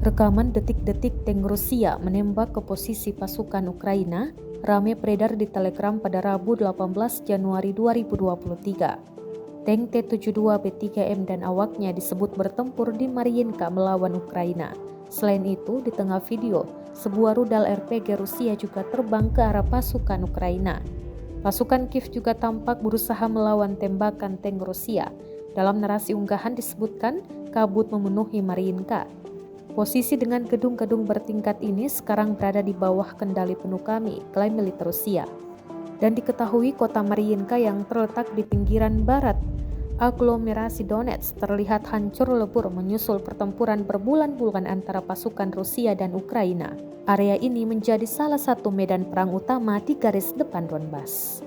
Rekaman detik-detik tank Rusia menembak ke posisi pasukan Ukraina ramai beredar di Telegram pada Rabu 18 Januari 2023. Tank T-72B3M dan awaknya disebut bertempur di Mariinka melawan Ukraina. Selain itu, di tengah video, sebuah rudal RPG Rusia juga terbang ke arah pasukan Ukraina. Pasukan Kiev juga tampak berusaha melawan tembakan tank Rusia. Dalam narasi unggahan disebutkan kabut memenuhi Mariinka. Posisi dengan gedung-gedung bertingkat ini sekarang berada di bawah kendali penuh kami, klaim militer Rusia. Dan diketahui kota Mariinka yang terletak di pinggiran barat aglomerasi Donetsk terlihat hancur lebur menyusul pertempuran berbulan-bulan antara pasukan Rusia dan Ukraina. Area ini menjadi salah satu medan perang utama di garis depan Donbas.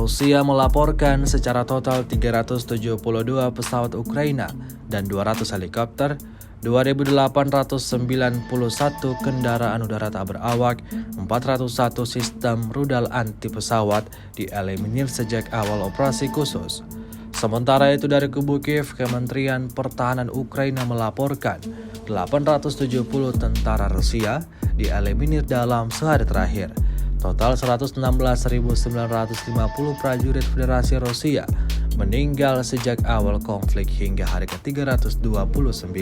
Rusia melaporkan secara total 372 pesawat Ukraina dan 200 helikopter, 2.891 kendaraan udara tak berawak, 401 sistem rudal anti pesawat dieliminir sejak awal operasi khusus. Sementara itu dari kubu Kiev, Kementerian Pertahanan Ukraina melaporkan 870 tentara Rusia dieliminir dalam sehari terakhir. Total 116.950 prajurit Federasi Rusia meninggal sejak awal konflik hingga hari ke-329.